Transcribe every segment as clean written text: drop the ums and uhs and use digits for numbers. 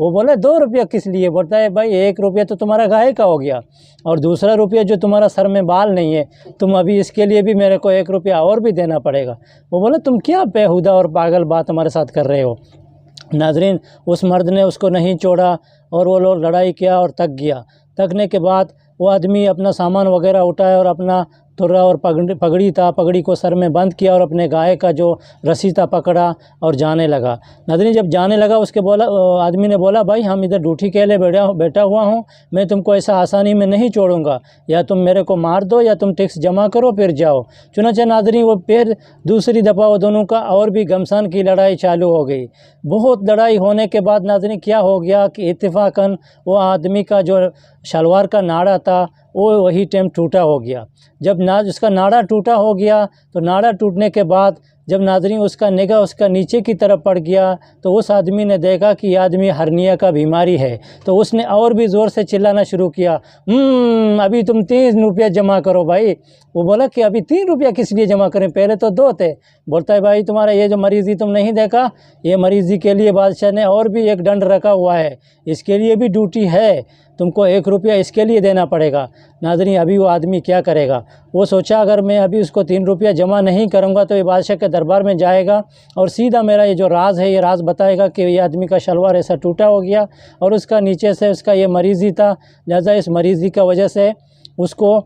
وہ بولا 2 روپیہ کس لیے؟ بولتا ہے بھائی 1 روپیہ تو تمہارا گائے کا ہو گیا، اور دوسرا روپیہ جو تمہارا سر میں بال نہیں ہے، تم ابھی اس کے لیے بھی میرے کو 1 روپیہ اور بھی دینا پڑے گا۔ وہ بولا تم کیا بیہودہ اور پاگل بات ہمارے ساتھ کر رہے ہو۔ ناظرین، اس مرد نے اس کو نہیں چھوڑا اور وہ لوگ لڑائی کیا اور تک گیا۔ تکنے کے بعد وہ آدمی اپنا سامان وغیرہ اٹھایا اور اپنا تھرا اور پگڑی تھا، پگڑی کو سر میں بند کیا اور اپنے گائے کا جو رسی تھا پکڑا اور جانے لگا۔ ناظرین، جب جانے لگا اس کے آدمی نے بولا بھائی ہم ادھر ڈیوٹی کے لیے بیٹھا ہوا ہوں، میں تم کو ایسا آسانی میں نہیں چھوڑوں گا، یا تم میرے کو مار دو یا تم ٹیکس جمع کرو پھر جاؤ۔ چنانچہ ناظرین وہ پھر دوسری دفعہ وہ دونوں کا اور بھی گھمسان کی لڑائی چالو ہو گئی۔ بہت لڑائی ہونے کے بعد ناظرین کیا ہو گیا کہ اتفاقاً وہ آدمی کا جو شلوار کا ناڑا تھا وہ وہی ٹائم ٹوٹا ہو گیا۔ جب اس کا ناڑا ٹوٹا ہو گیا تو ناڑا ٹوٹنے کے بعد جب ناظرین اس کا نگاہ اس کا نیچے کی طرف پڑ گیا تو اس آدمی نے دیکھا کہ یہ آدمی ہرنیا کا بیماری ہے، تو اس نے اور بھی زور سے چلانا شروع کیا، ابھی تم 3 روپیہ جمع کرو بھائی۔ وہ بولا کہ ابھی 3 روپیہ کس لیے جمع کریں، پہلے تو 2 تھے۔ بولتا ہے بھائی تمہارا یہ جو مریضی تم نہیں دیکھا، یہ مریضی کے لیے بادشاہ نے اور بھی ایک ڈنڈ رکھا ہوا ہے، اس کے لیے بھی ڈیوٹی ہے، تم کو 1 روپیہ اس کے لیے دینا پڑے گا۔ ناظرین ابھی وہ آدمی کیا کرے گا؟ وہ سوچا اگر میں ابھی اس کو 3 روپیہ جمع نہیں کروں گا تو یہ بادشاہ کے دربار میں جائے گا اور سیدھا میرا یہ جو راز ہے یہ راز بتائے گا کہ یہ آدمی کا شلوار ایسا ٹوٹا ہو گیا اور اس کا نیچے سے اس کا یہ مریضی تھا، لہذا اس مریضی کا وجہ سے اس کو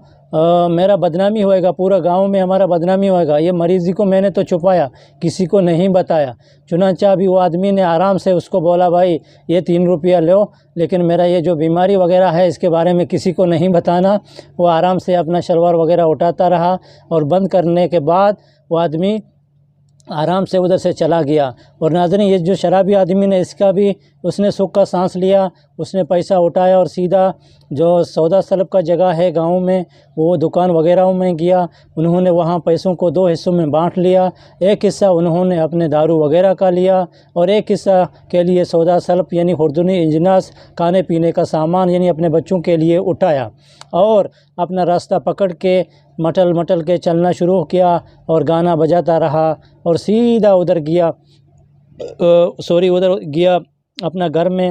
میرا بدنامی ہوئے گا، پورا گاؤں میں ہمارا بدنامی ہوئے گا، یہ مریضی کو میں نے تو چھپایا، کسی کو نہیں بتایا۔ چنانچہ ابھی وہ آدمی نے آرام سے اس کو بولا بھائی یہ 3 روپیہ لو، لیکن میرا یہ جو بیماری وغیرہ ہے اس کے بارے میں کسی کو نہیں بتانا۔ وہ آرام سے اپنا شلوار وغیرہ اٹھاتا رہا اور بند کرنے کے بعد وہ آدمی آرام سے ادھر سے چلا گیا۔ اور ناظرین یہ جو شرابی آدمی نے اس کا بھی اس نے سکھ کا سانس لیا، اس نے پیسہ اٹھایا اور سیدھا جو سودا سلب کا جگہ ہے گاؤں میں وہ دکان وغیرہ میں گیا۔ انہوں نے وہاں پیسوں کو 2 حصوں میں بانٹ لیا، ایک حصہ انہوں نے اپنے دارو وغیرہ کا لیا اور ایک حصہ کے لیے سودا سلب یعنی خوردنی اجناس، کھانے پینے کا سامان یعنی اپنے بچوں کے لیے اٹھایا اور اپنا راستہ پکڑ کے مٹل کے چلنا شروع کیا اور گانا بجاتا رہا اور سیدھا ادھر گیا اپنا گھر میں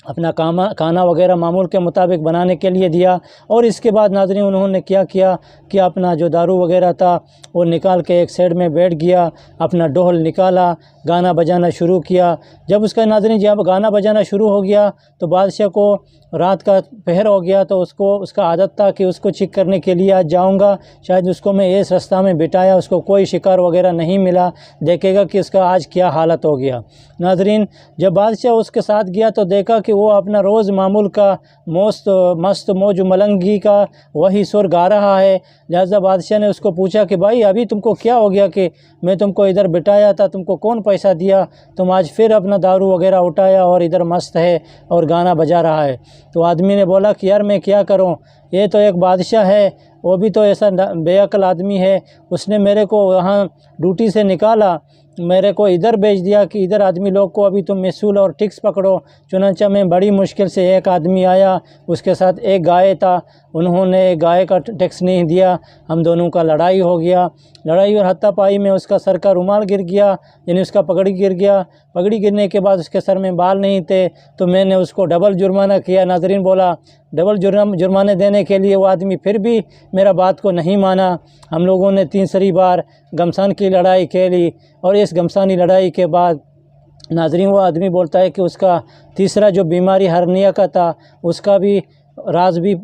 اپنا کھانا وغیرہ معمول کے مطابق بنانے کے لیے دیا۔ اور اس کے بعد ناظرین انہوں نے کیا کہ اپنا جو دارو وغیرہ تھا وہ نکال کے ایک سائڈ میں بیٹھ گیا، اپنا ڈھول نکالا، گانا بجانا شروع کیا۔ جب اس کا ناظرین جب گانا بجانا شروع ہو گیا تو بادشاہ کو رات کا پہر ہو گیا، تو اس کا عادت تھا کہ اس کو چیک کرنے کے لیے آج جاؤں گا، شاید اس کو میں اس رستہ میں بٹایا، اس کو کوئی شکار وغیرہ نہیں ملا، دیکھے گا کہ اس کا آج کیا حالت ہو گیا۔ ناظرین جب بادشاہ اس کے ساتھ گیا تو دیکھا کہ وہ اپنا روز معمول کا مست موج ملنگی کا وہی سر گا رہا ہے۔ لہذا بادشاہ نے اس کو پوچھا کہ بھائی ابھی تم کو کیا ہو گیا کہ میں تم کو ادھر بٹایا تھا، تم کو کون پیسہ دیا، تم آج پھر اپنا دارو وغیرہ اٹھایا اور ادھر مست ہے اور گانا بجا رہا ہے؟ تو آدمی نے بولا کہ یار میں کیا کروں، یہ تو ایک بادشاہ ہے، وہ بھی تو ایسا بے عقل آدمی ہے، اس نے میرے کو وہاں ڈیوٹی سے نکالا، میرے کو ادھر بھیج دیا کہ ادھر آدمی لوگ کو ابھی تم محصول اور ٹیکس پکڑو۔ چنانچہ میں بڑی مشکل سے ایک آدمی آیا، اس کے ساتھ ایک گائے تھا، انہوں نے گائے کا ٹیکس نہیں دیا، ہم دونوں کا لڑائی ہو گیا، لڑائی اور ہاتھا پائی میں اس کا سر کا رومال گر گیا، یعنی اس کا پگڑی گر گیا، پگڑی گرنے کے بعد اس کے سر میں بال نہیں تھے تو میں نے اس کو ڈبل جرمانہ کیا۔ ناظرین بولا ڈبل جرمانے دینے کے لیے وہ آدمی پھر بھی میرا بات کو نہیں مانا۔ ہم لوگوں نے تیسری بار گھمسان کی لڑائی کھیلی اور اس گھمسانی لڑائی کے بعد ناظرین وہ آدمی بولتا ہے کہ اس کا تیسرا جو بیماری ہرنیا کا تھا اس کا بھی راز بھی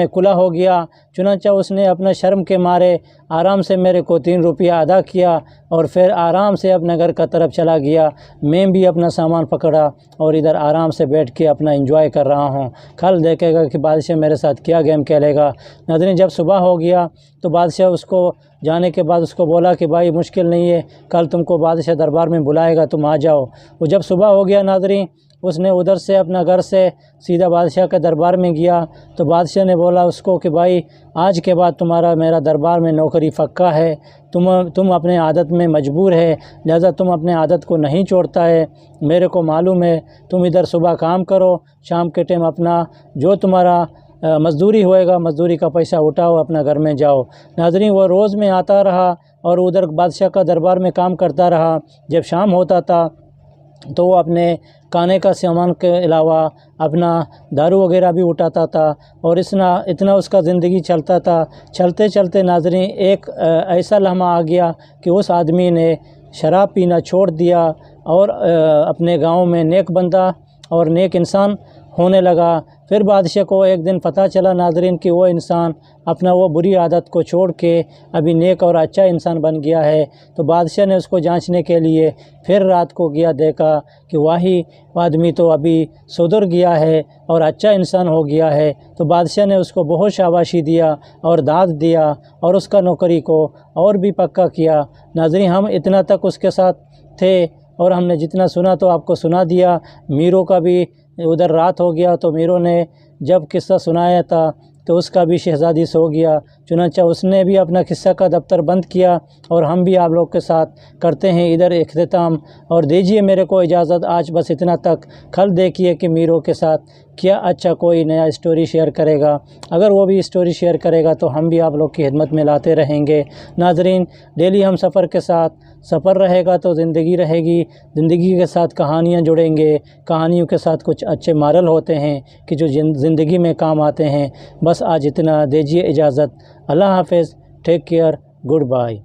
کھلا ہو گیا۔ چنانچہ اس نے اپنا شرم کے مارے آرام سے میرے کو 3 روپیہ ادا کیا اور پھر آرام سے اپنے گھر کا طرف چلا گیا۔ میں بھی اپنا سامان پکڑا اور ادھر آرام سے بیٹھ کے اپنا انجوائے کر رہا ہوں، کل دیکھے گا کہ بادشاہ میرے ساتھ کیا گیم کھیلے گا۔ ناظرین جب صبح ہو گیا تو بادشاہ اس کو جانے کے بعد اس کو بولا کہ بھائی مشکل نہیں ہے، کل تم کو بادشاہ دربار میں بلائے گا، تم آ جاؤ۔ وہ جب صبح ہو گیا ناظرین اس نے ادھر سے اپنا گھر سے سیدھا بادشاہ کے دربار میں گیا تو بادشاہ نے بولا اس کو کہ بھائی آج کے بعد تمہارا میرا دربار میں نوکری پکا ہے، تم اپنے عادت میں مجبور ہے، لہذا تم اپنے عادت کو نہیں چھوڑتا ہے، میرے کو معلوم ہے، تم ادھر صبح کام کرو، شام کے ٹائم اپنا جو تمہارا مزدوری ہوئے گا مزدوری کا پیسہ اٹھاؤ، اپنا گھر میں جاؤ۔ ناظرین وہ روز میں آتا رہا اور ادھر بادشاہ کا دربار میں کام کرتا رہا۔ جب شام ہوتا تھا تو وہ اپنے کھانے کا سامان کے علاوہ اپنا دارو وغیرہ بھی اٹھاتا تھا، اور اتنا اس کا زندگی چلتا تھا۔ چلتے چلتے ناظرین ایک ایسا لمحہ آ گیا کہ اس آدمی نے شراب پینا چھوڑ دیا اور اپنے گاؤں میں نیک بندہ اور نیک انسان ہونے لگا۔ پھر بادشاہ کو ایک دن پتہ چلا ناظرین کہ وہ انسان اپنا وہ بری عادت کو چھوڑ کے ابھی نیک اور اچھا انسان بن گیا ہے۔ تو بادشاہ نے اس کو جانچنے کے لیے پھر رات کو گیا، دیکھا کہ وہی آدمی تو ابھی سدھر گیا ہے اور اچھا انسان ہو گیا ہے۔ تو بادشاہ نے اس کو بہت شاباشی دیا اور داد دیا اور اس کا نوکری کو اور بھی پکا کیا۔ ناظرین ہم اتنا تک اس کے ساتھ تھے اور ہم نے جتنا سنا تو آپ کو سنا دیا۔ میروں کا بھی ادھر رات ہو گیا تو میروں نے جب قصہ سنایا تھا تو اس کا بھی شہزادی سو گیا، چنانچہ اس نے بھی اپنا قصہ کا دفتر بند کیا، اور ہم بھی آپ لوگ کے ساتھ کرتے ہیں ادھر اختتام۔ اور دیجئے میرے کو اجازت، آج بس اتنا تک۔ کل دیکھیے کہ میروں کے ساتھ کیا اچھا کوئی نیا اسٹوری شیئر کرے گا۔ اگر وہ بھی اسٹوری شیئر کرے گا تو ہم بھی آپ لوگ کی خدمت میں لاتے رہیں گے۔ ناظرین ڈیلی ہم سفر کے ساتھ، سفر رہے گا تو زندگی رہے گی، زندگی کے ساتھ کہانیاں جڑیں گے، کہانیوں کے ساتھ کچھ اچھے مارل ہوتے ہیں کہ جو زندگی میں کام آتے ہیں۔ بس آج اتنا، دیجیے اجازت، اللہ حافظ، ٹیک کیئر، گڈ بائی۔